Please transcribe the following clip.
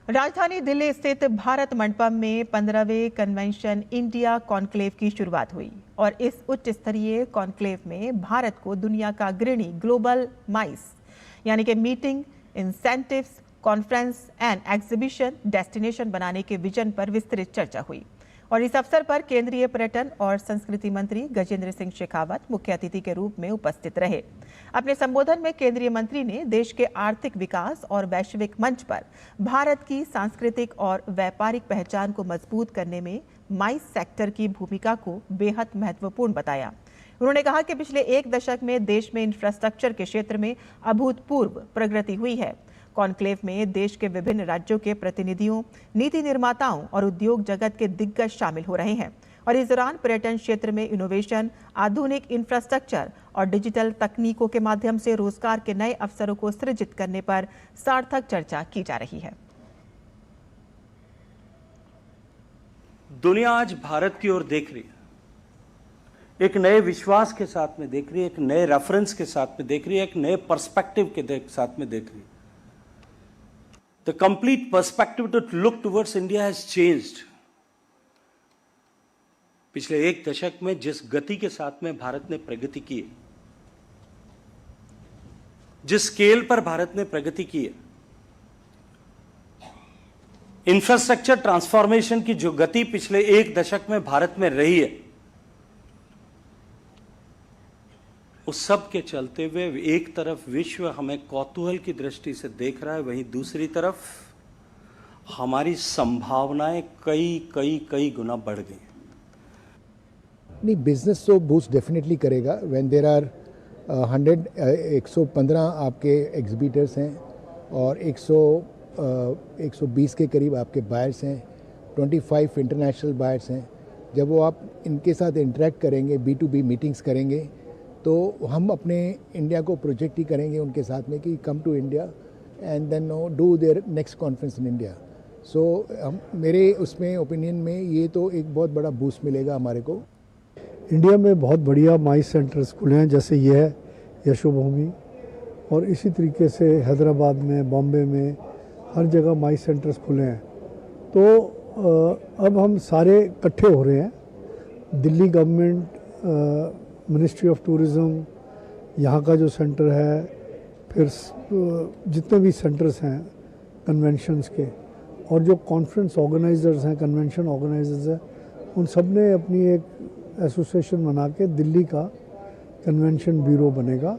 राजधानी दिल्ली स्थित भारत मंडपम में 15वें कन्वेंशन इंडिया कॉन्क्लेव की शुरुआत हुई और इस उच्च स्तरीय कॉन्क्लेव में भारत को दुनिया का अग्रणी ग्लोबल माइस यानी कि meeting, incentives, conference and exhibition destination बनाने के विजन पर विस्तृत चर्चा हुई। और इस अवसर पर केंद्रीय पर्यटन और संस्कृति मंत्री गजेंद्र सिंह शेखावत मुख्य अतिथि के रूप में उपस्थित रहे। अपने संबोधन में केंद्रीय मंत्री ने देश के आर्थिक विकास और वैश्विक मंच पर भारत की सांस्कृतिक और व्यापारिक पहचान को मजबूत करने में माइस सेक्टर की भूमिका को बेहद महत्वपूर्ण बताया। उन्होंने कहा कि पिछले एक दशक में देश में इंफ्रास्ट्रक्चर के क्षेत्र में अभूतपूर्व प्रगति हुई है। कॉन्क्लेव में देश के विभिन्न राज्यों के प्रतिनिधियों, नीति निर्माताओं और उद्योग जगत के दिग्गज शामिल हो रहे हैं और इस दौरान पर्यटन क्षेत्र में इनोवेशन, आधुनिक इंफ्रास्ट्रक्चर और डिजिटल तकनीकों के माध्यम से रोजगार के नए अवसरों को सृजित करने पर सार्थक चर्चा की जा रही है। दुनिया आज भारत की ओर देख रही है, एक नए विश्वास के साथ में देख रही है, एक नए रेफरेंस के साथ में देख रही है, एक नए पर्सपेक्टिव के साथ में देख रही है। The complete perspective to look towards India has changed. पिछले एक दशक में जिस गति के साथ में भारत ने प्रगति की है, जिस स्केल पर भारत ने प्रगति की है, इंफ्रास्ट्रक्चर ट्रांसफॉर्मेशन की जो गति पिछले एक दशक में भारत में रही है, उस सब के चलते हुए एक तरफ विश्व हमें कौतूहल की दृष्टि से देख रहा है, वहीं दूसरी तरफ हमारी संभावनाएं कई गुना बढ़ गई। नहीं, बिजनेस तो बूस्ट डेफिनेटली करेगा। व्हेन देयर आर 115 आपके एग्जिबिटर्स हैं और 120 के करीब आपके बायर्स हैं, 25 इंटरनेशनल बायर्स हैं। जब वो आप इनके साथ इंटरेक्ट करेंगे, B2B मीटिंग्स करेंगे, तो हम अपने इंडिया को प्रोजेक्ट ही करेंगे उनके साथ में कि come to India and then do their next conference in India. So मेरे उसमें ओपिनियन में ये तो एक बहुत बड़ा बूस्ट मिलेगा हमारे को। इंडिया में बहुत बढ़िया माइस सेंटर्स खुले हैं, जैसे ये है यशोभूमि, और इसी तरीके से हैदराबाद में, बॉम्बे में, हर जगह माइस सेंटर्स खुले हैं। तो अब हम सारे इकट्ठे हो रहे हैं। Delhi government, ministry of tourism, यहाँ का जो सेंटर है, फिर जितने भी सेंटर्स हैं कन्वेंशंस के, और जो कॉन्फ्रेंस ऑर्गेनाइजर्स हैं, कन्वेंशन ऑर्गेनाइजर्स हैं, उन सब ने अपनी एक एसोसिएशन बना के दिल्ली का कन्वेंशन ब्यूरो बनेगा।